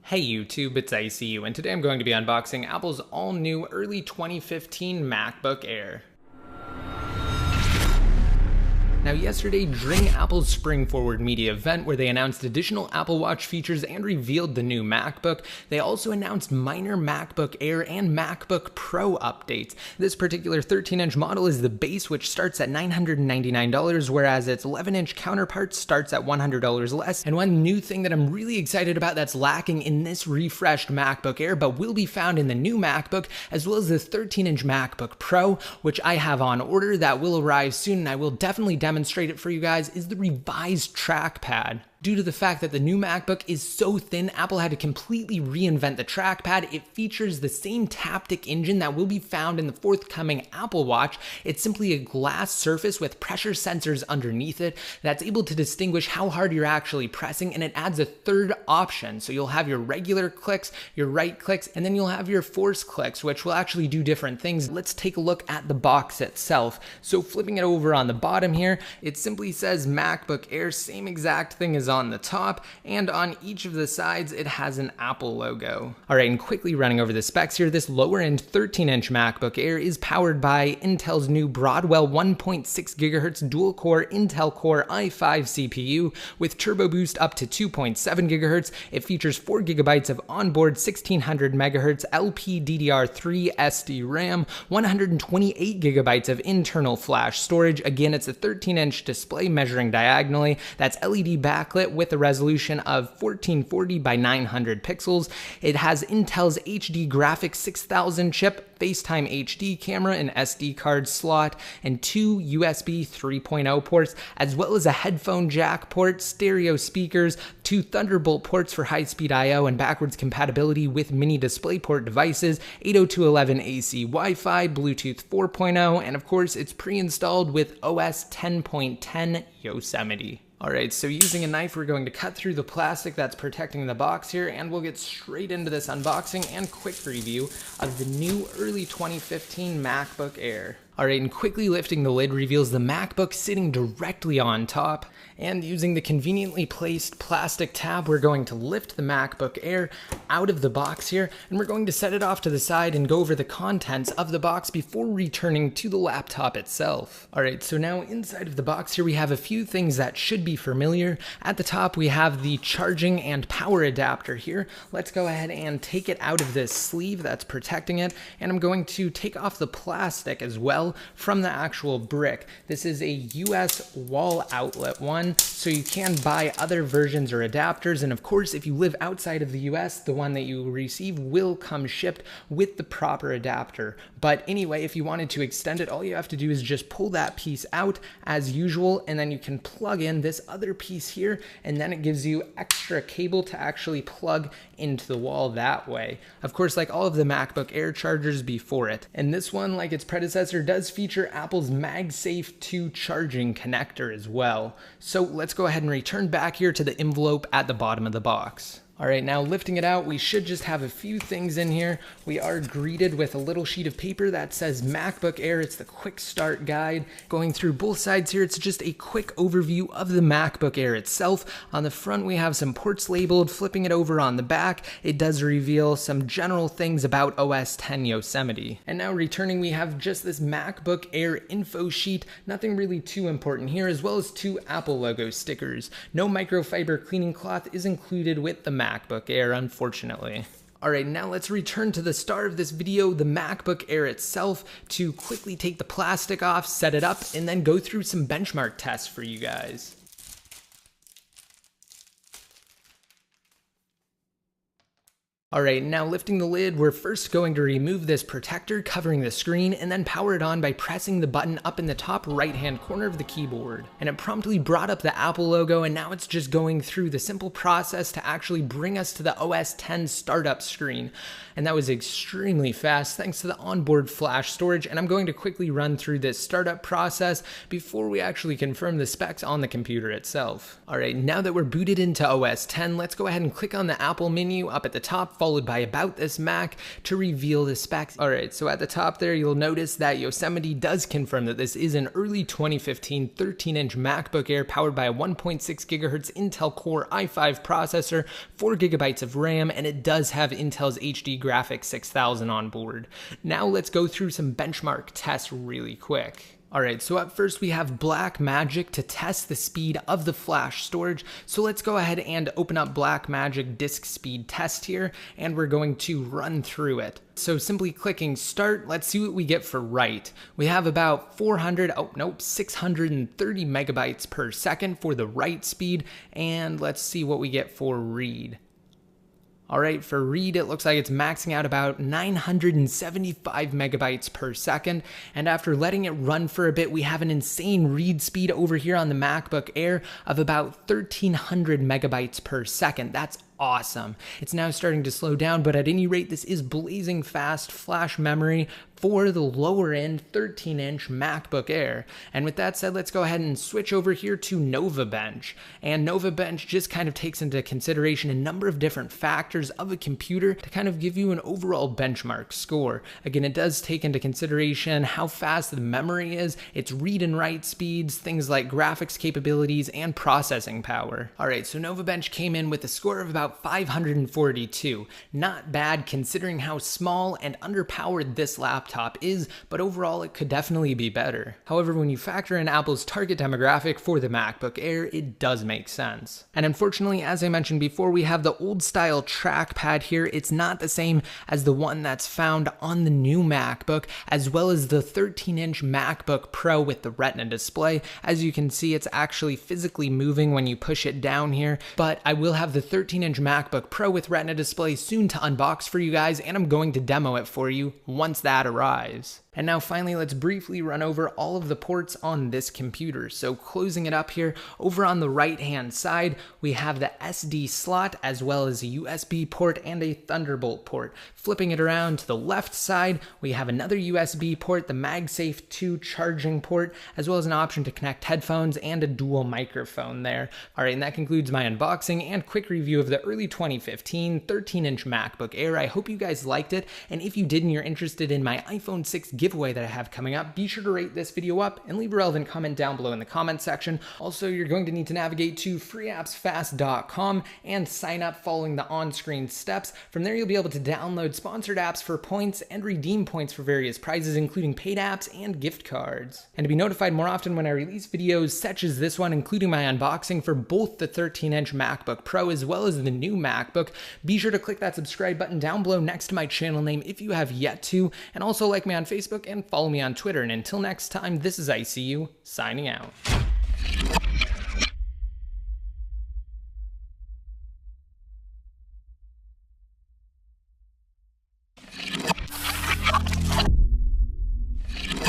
Hey YouTube, it's ICU, and today I'm going to be unboxing Apple's all-new early 2015 MacBook Air. Now yesterday, during Apple's Spring Forward Media event where they announced additional Apple Watch features and revealed the new MacBook, they also announced minor MacBook Air and MacBook Pro updates. This particular 13-inch model is the base, which starts at $999, whereas its 11-inch counterpart starts at $100 less. And one new thing that I'm really excited about that's lacking in this refreshed MacBook Air but will be found in the new MacBook, as well as the 13-inch MacBook Pro, which I have on order that will arrive soon, and I will definitely demonstrate it for you guys, is the revised trackpad. Due to the fact that the new MacBook is so thin, Apple had to completely reinvent the trackpad. It features the same Taptic engine that will be found in the forthcoming Apple Watch. It's simply a glass surface with pressure sensors underneath it that's able to distinguish how hard you're actually pressing, and it adds a third option. So you'll have your regular clicks, your right clicks, and then you'll have your force clicks, which will actually do different things. Let's take a look at the box itself. So flipping it over on the bottom here, it simply says MacBook Air, same exact thing as on the top, and on each of the sides it has an Apple logo. Alright, and quickly running over the specs here, this lower end 13-inch MacBook Air is powered by Intel's new Broadwell 1.6 GHz dual-core Intel Core i5 CPU with turbo boost up to 2.7 GHz. It features 4 GB of onboard 1600 MHz LPDDR3 SD RAM, 128 GB of internal flash storage. Again, it's a 13-inch display measuring diagonally. That's LED backlit with a resolution of 1440 by 900 pixels. It has Intel's HD Graphics 6000 chip, FaceTime HD camera, an SD card slot, and 2 USB 3.0 ports, as well as a headphone jack port, stereo speakers, 2 Thunderbolt ports for high-speed I/O and backwards compatibility with mini DisplayPort devices, 802.11 AC Wi-Fi, Bluetooth 4.0, and of course it's pre-installed with OS 10.10 Yosemite. Alright, so using a knife, we're going to cut through the plastic that's protecting the box here, and we'll get straight into this unboxing and quick review of the new early 2015 MacBook Air. Alright, and quickly lifting the lid reveals the MacBook sitting directly on top, and using the conveniently placed plastic tab, we're going to lift the MacBook Air out of the box here, and we're going to set it off to the side and go over the contents of the box before returning to the laptop itself. Alright, so now inside of the box here we have a few things that should be familiar. At the top we have the charging and power adapter here. Let's go ahead and take it out of this sleeve that's protecting it, and I'm going to take off the plastic as well from the actual brick. This is a US wall outlet one, so you can buy other versions or adapters, and of course if you live outside of the US, the one that you receive will come shipped with the proper adapter. But anyway, if you wanted to extend it, all you have to do is just pull that piece out as usual, and then you can plug in this other piece here, and then it gives you extra cable to actually plug into the wall that way. Of course, like all of the MacBook Air chargers before it. And this one, like its predecessor, does feature Apple's MagSafe 2 charging connector as well. So let's go ahead and return back here to the envelope at the bottom of the box. Alright, now lifting it out, we should just have a few things in here. We are greeted with a little sheet of paper that says MacBook Air. It's the quick start guide. Going through both sides here, it's just a quick overview of the MacBook Air itself. On the front, we have some ports labeled. Flipping it over on the back, it does reveal some general things about OS 10 Yosemite. And now returning, we have just this MacBook Air info sheet. Nothing really too important here, as well as 2 Apple logo stickers. No microfiber cleaning cloth is included with the MacBook Air, unfortunately. Alright, now let's return to the start of this video, the MacBook Air itself, to quickly take the plastic off, set it up, and then go through some benchmark tests for you guys. Alright, now lifting the lid, we're first going to remove this protector covering the screen and then power it on by pressing the button up in the top right hand corner of the keyboard. And it promptly brought up the Apple logo, and now it's just going through the simple process to actually bring us to the OS 10 startup screen. And that was extremely fast thanks to the onboard flash storage, and I'm going to quickly run through this startup process before we actually confirm the specs on the computer itself. Alright, now that we're booted into OS 10, let's go ahead and click on the Apple menu up at the top, followed by about this Mac to reveal the specs. Alright, so at the top there, you'll notice that Yosemite does confirm that this is an early 2015 13-inch MacBook Air powered by a 1.6 GHz Intel Core i5 processor, 4 GB of RAM, and it does have Intel's HD Graphics 6000 on board. Now let's go through some benchmark tests really quick. Alright, so up first we have Blackmagic to test the speed of the flash storage. So let's go ahead and open up Blackmagic disk speed test here, and we're going to run through it. So simply clicking start, let's see what we get for write. We have about 630 megabytes per second for the write speed, and let's see what we get for read. Alright, for read, it looks like it's maxing out about 975 megabytes per second, and after letting it run for a bit, we have an insane read speed over here on the MacBook Air of about 1300 megabytes per second. That's awesome. It's now starting to slow down, but at any rate, this is blazing fast flash memory for the lower end 13-inch MacBook Air. And with that said, let's go ahead and switch over here to NovaBench. And NovaBench just kind of takes into consideration a number of different factors of a computer to kind of give you an overall benchmark score. Again, it does take into consideration how fast the memory is, its read and write speeds, things like graphics capabilities, and processing power. Alright, so NovaBench came in with a score of about 542. Not bad considering how small and underpowered this laptop is, but overall it could definitely be better. However, when you factor in Apple's target demographic for the MacBook Air, it does make sense. And unfortunately, as I mentioned before, we have the old style trackpad here. It's not the same as the one that's found on the new MacBook, as well as the 13-inch MacBook Pro with the Retina display. As you can see, it's actually physically moving when you push it down here, but I will have the 13-inch MacBook Pro with Retina display soon to unbox for you guys, and I'm going to demo it for you once that arrives. And now finally, let's briefly run over all of the ports on this computer. So closing it up here, over on the right hand side, we have the SD slot as well as a USB port and a Thunderbolt port. Flipping it around to the left side, we have another USB port, the MagSafe 2 charging port, as well as an option to connect headphones and a dual microphone there. Alright, and that concludes my unboxing and quick review of the early 2015 13-inch MacBook Air. I hope you guys liked it, and if you did and you're interested in my iPhone 6 giveaway that I have coming up, be sure to rate this video up and leave a relevant comment down below in the comment section. Also, you're going to need to navigate to freeappsfast.com and sign up following the on-screen steps. From there, you'll be able to download sponsored apps for points and redeem points for various prizes, including paid apps and gift cards. And to be notified more often when I release videos such as this one, including my unboxing for both the 13-inch MacBook Pro as well as the new MacBook, be sure to click that subscribe button down below next to my channel name if you have yet to, and also like me on Facebook and follow me on Twitter. And until next time, this is ICU signing out.